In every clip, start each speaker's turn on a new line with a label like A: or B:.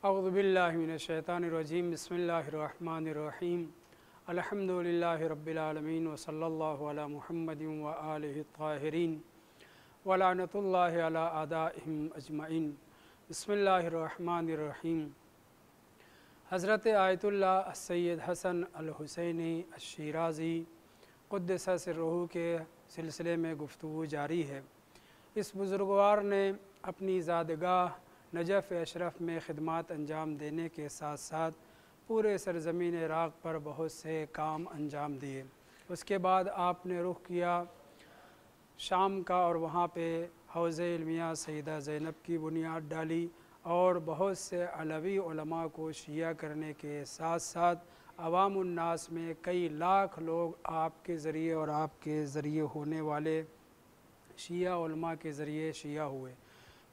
A: अऊज़ुबिल्लाहि मिनश्शैतानिर्रजीम बिस्मिल्लाहिर्रहमानिर्रहीम अल्हम्दुलिल्लाहि रब्बिल आलमीन व सल्लल्लाहु अला मुहम्मदिन व आलिहि त्ताहिरीन व लानतुल्लाहि अला अदाइहिम अजमईन। बिस्मिल्लाहिर्रहमानिर्रहीम। हज़रत आयतुल्लाह सैयद हसन अल हुसैनी अश्शिराज़ी क़ुद्दस सिर्रुहु के सिलसिले में गुफ्तगू जारी है। इस बुज़ुर्गवार ने अपनी ज़ादगाह नजफ़ अशरफ में ख़िदमत अंजाम देने के साथ साथ पूरे सरज़मीन इराक़ पर बहुत से काम अंजाम दिए। उसके बाद आपने रुख किया शाम का और वहाँ पे हौज़ इल्मिया सैयदा ज़ैनब की बुनियाद डाली और बहुत से अलवी उलमा को शिया करने के साथ साथ अवामुन्नास में कई लाख लोग आपके ज़रिए और आपके ज़रिए होने वाले शिया उलमा के ज़रिए शिया हुए।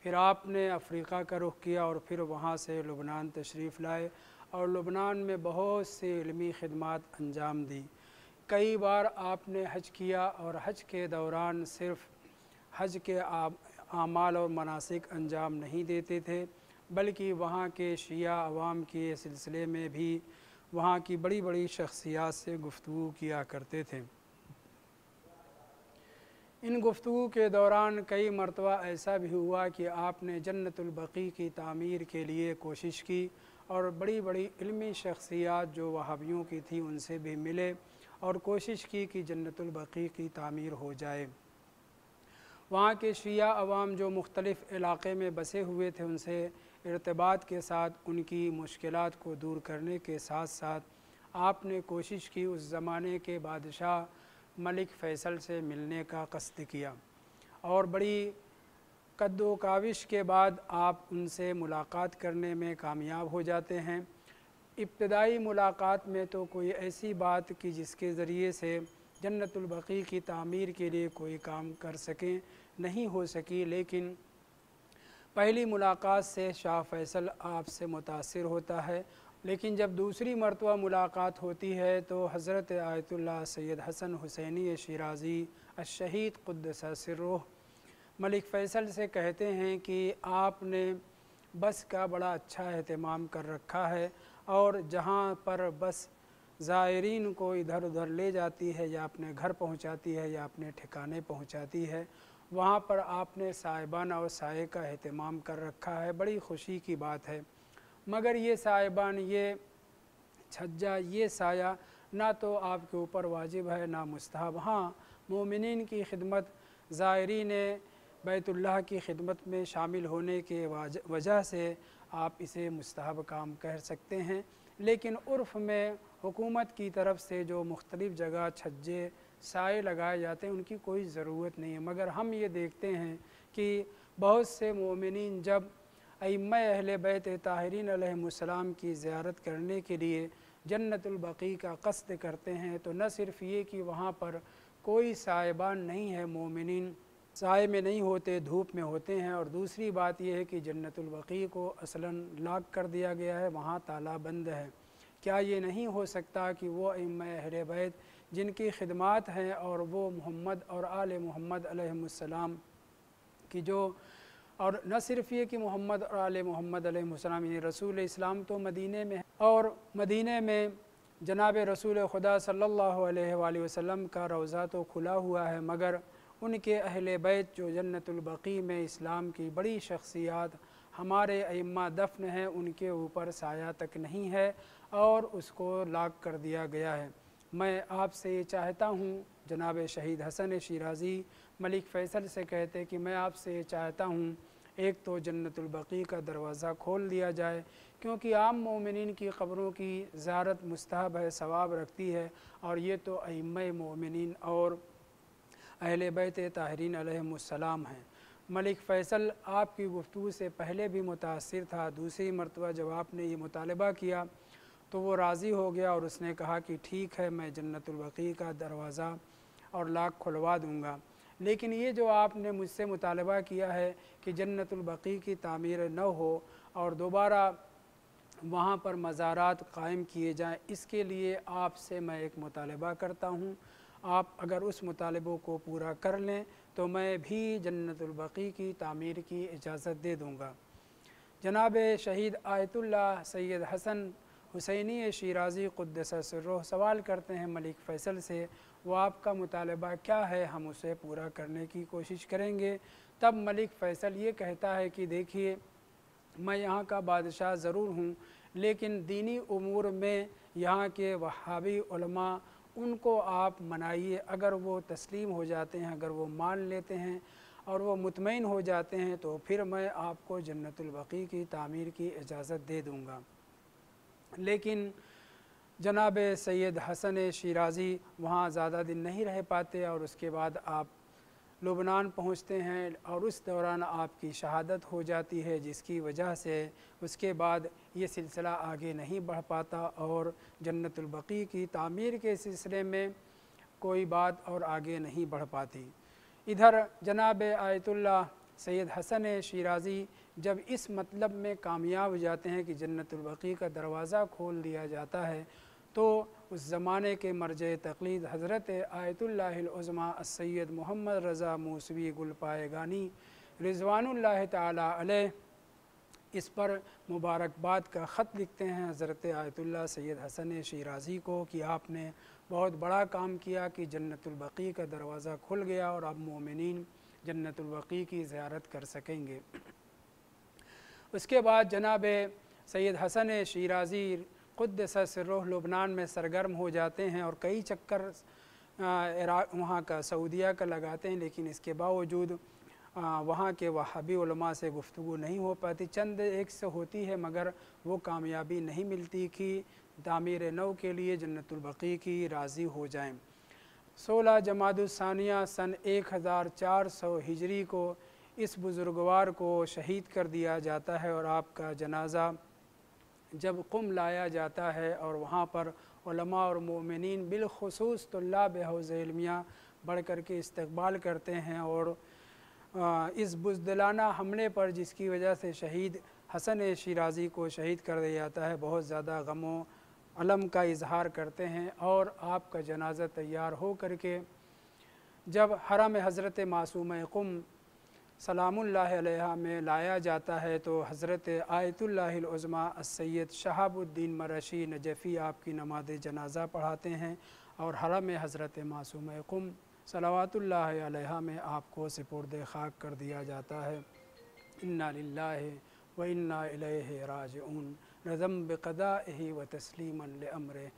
A: फिर आपने अफ़्रीका का रुख किया और फिर वहाँ से लुबनान तशरीफ़ लाए और लुबनान में बहुत सी इल्मी ख़िदमत अंजाम दी। कई बार आपने हज किया और हज के दौरान सिर्फ़ हज के आमाल और मनासिक अंजाम नहीं देते थे, बल्कि वहाँ के शिया अवाम के सिलसिले में भी वहाँ की बड़ी बड़ी शख्सियात से गुफ्तगू किया करते थे। इन गुफ्तगू के दौरान कई मरतबा ऐसा भी हुआ कि आपने जन्नतुल बक़ी की तामीर के लिए कोशिश की और बड़ी बड़ी इल्मी शख्सियात जो वहाबियों की थी उनसे भी मिले और कोशिश की कि जन्नतुल बक़ी की तामीर हो जाए। वहाँ के शिया अवाम जो मुख्तलिफ़ इलाक़े में बसे हुए थे उनसे इर्तिबात के साथ उनकी मुश्किलात को दूर करने के साथ साथ आपने कोशिश की उस ज़माने के बादशाह मलिक फ़ैसल से मिलने का क़स्द किया और बड़ी कद्दो काविश के बाद आप उनसे मुलाकात करने में कामयाब हो जाते हैं। इब्तदाई मुलाकात में तो कोई ऐसी बात कि जिसके ज़रिए से जन्नतुल बक़ी की तामीर के लिए कोई काम कर सकें नहीं हो सकी, लेकिन पहली मुलाकात से शाह फ़ैसल आपसे मुतासिर होता है। लेकिन जब दूसरी मरतबा मुलाकात होती है तो हज़रत आयतुल्लाह सैयद हसन हुसैनी शिराज़ी अश-शहीद क़ुद्दस सिर्रुहु मलिक फ़ैसल से कहते हैं कि आपने बस का बड़ा अच्छा एहतमाम कर रखा है और जहाँ पर बस ज़ायरीन को इधर उधर ले जाती है या अपने घर पहुँचाती है या अपने ठिकाने पहुँचाती है, वहाँ पर आपने साहिबान और साये का एहतमाम कर रखा है। बड़ी ख़ुशी की बात है। मगर ये साहिबान, ये छज्जा, ये साया ना तो आपके ऊपर वाजिब है ना मुस्तहब। हाँ, मोमिनीन की खिदमत, ज़ायरीन बैतुल्लाह की खिदमत में शामिल होने के वजह से आप इसे मुस्तहब काम कह सकते हैं। लेकिन उर्फ़ में हुकूमत की तरफ से जो मुख्तलिफ़ जगह छज्जे साए लगाए जाते हैं उनकी कोई ज़रूरत नहीं है। मगर हम ये देखते हैं कि बहुत से मोमिनीन जब अइम्मा अहले बैत ताहिरीन अलैहिमुस्सलाम की ज़ियारत करने के लिए जन्नतुल बक़ी का क़स्द करते हैं तो न सिर्फ़ ये कि वहाँ पर कोई साहिबान नहीं है, मोमिनीन साए में नहीं होते, धूप में होते हैं, और दूसरी बात यह है कि जन्नतुल बक़ी को असलन लॉक कर दिया गया है, वहाँ ताला बंद है। क्या ये नहीं हो सकता कि वो अइम्मा अहले बैत जिनकी खिदमत हैं और वो मोहम्मद और आले मोहम्मद अलैहिमुस्सलाम की जो, और न सिर्फ़ ये कि मोहम्मद और आले मोहम्मद अलैहिस्सलाम यानी रसूल इस्लाम तो मदीने में है और मदीने में जनाब रसूल खुदा सल्लल्लाहु अलैहि वसल्लम का रोज़ा तो खुला हुआ है, मगर उनके अहले बैत जो जन्नतुल बक़ी में इस्लाम की बड़ी शख्सियात हमारे अइम्मा दफ़न हैं उनके ऊपर साया तक नहीं है और उसको लॉक कर दिया गया है। मैं आपसे ये चाहता हूँ, जनाब शहीद हसन शिराज़ी मलिक फ़ैसल से कहते कि मैं आपसे ये चाहता हूँ, एक तो जन्नतुल बक़ी का दरवाज़ा खोल दिया जाए, क्योंकि आम मोमिनीन की क़ब्रों की ज़ियारत मुस्तहब है, सवाब रखती है, और ये तो अइम्मा मोमिनीन और अहले बैत ताहिरीन अलैहिमुस्सलाम हैं। मलिक फ़ैसल आपकी गुफ्तगू से पहले भी मुतासिर था। दूसरी मरतबा जब आपने ये मुतालबा किया तो वो राज़ी हो गया और उसने कहा कि ठीक है, मैं जन्नतुल बक़ी का दरवाज़ा और लॉक खुलवा दूँगा। लेकिन ये जो आपने मुझसे मुतालबा किया है कि जन्नतुल बक़ी की तामीर न हो और दोबारा वहाँ पर मज़ारात कायम किए जाएँ, इसके लिए आपसे मैं एक मुतालबा करता हूँ। आप अगर उस मुतालबों को पूरा कर लें तो मैं भी जन्नतुल बक़ी की तामीर की इजाज़त दे दूँगा। जनाब शहीद आयतुल्लाह सैयद हसन हुसैनी शिराज़ी क़ुद्दस सिर्रुह सवाल करते हैं मलिक फ़ैसल से, वो आपका मुतालबा क्या है, हम उसे पूरा करने की कोशिश करेंगे। तब मलिक फ़ैसल ये कहता है कि देखिए, मैं यहाँ का बादशाह ज़रूर हूँ, लेकिन दीनी उमूर में यहाँ के वहाबी उलमा उनको आप मनाइए। अगर वो तस्लीम हो जाते हैं, अगर वो मान लेते हैं और वो मुतमईन हो जाते हैं, तो फिर मैं आपको जन्नतुल बक़ी की तामीर की इजाज़त दे दूँगा। लेकिन जनाब सैयद हसन शिराज़ी वहाँ ज़्यादा दिन नहीं रह पाते और उसके बाद आप लुबनान पहुँचते हैं और उस दौरान आपकी शहादत हो जाती है, जिसकी वजह से उसके बाद ये सिलसिला आगे नहीं बढ़ पाता और जन्नतुल बक़ी की तामीर के सिलसिले में कोई बात और आगे नहीं बढ़ पाती। इधर जनाब आयतुल्लाह सैयद हसन शिराज़ी जब इस मतलब में कामयाब हो जाते हैं कि जन्नतुल बक़ी का दरवाज़ा खोल दिया जाता है, तो उस ज़माने के मर्जे तक़लीद हज़रत आयतुल्लाहिल उज़्मा सैयद मोहम्मद रज़ा मूसवी गुलपाएगानी रिज़वानुल्लाह ताला अलैह इस पर मुबारकबाद का ख़त लिखते हैं हज़रत आयतुल्लाह सैयद हसन शिराज़ी को कि आपने बहुत बड़ा काम किया कि जन्नतुल बक़ी का दरवाज़ा खुल गया और अब मोमिनीन जन्नतुल बक़ी की ज़ियारत कर सकेंगे। उसके बाद जनाब सैयद हसन शिराज़ी क़ुद्दस सिर्रुह लुबनान में सरगर्म हो जाते हैं और कई चक्कर इराक़ वहाँ का सऊदिया का लगाते हैं, लेकिन इसके बावजूद वहाँ के वहाबी उलमा से गुफ्तगू नहीं हो पाती। चंद एक से होती है, मगर वो कामयाबी नहीं मिलती कि तामीर नौ के लिए जन्नतुल बक़ी की राज़ी हो जाएं। 16 जमादुस्सानिया सन 1400 हिजरी को इस बुज़ुर्गवार को शहीद कर दिया जाता है और आपका जनाज़ा जब कुम लाया जाता है और वहाँ पर उलमा और मोमिनीन बिलखुसूस तुल्लाब हौज़ इल्मिया बढ़ कर के इस्तक़बाल करते हैं और इस बुज़दिलाना हमले पर जिसकी वजह से शहीद हसन शिराज़ी को शहीद कर दिया जाता है, बहुत ज़्यादा गमो अलम का इजहार करते हैं और आपका जनाज़ा तैयार हो करके जब हरम हज़रत मासूम कुम सलामुल्लाह अलैहा में लाया जाता है, तो हज़रत आयतुल्लाहिल उज़्मा सैयद शहाबुद्दीन मरशी नजफ़ी आपकी नमाज़ जनाज़ा पढ़ाते हैं और हरम हज़रत मासूम कुम सलावतुल्लाह अलैहा में आपको सिपुर्द खाक कर दिया जाता है। इन्ना लिल्लाहि व इन्ना इलैहि राजिऊन, रज़म बिक़दाइहि व तस्लीमन लिअम्रिहि।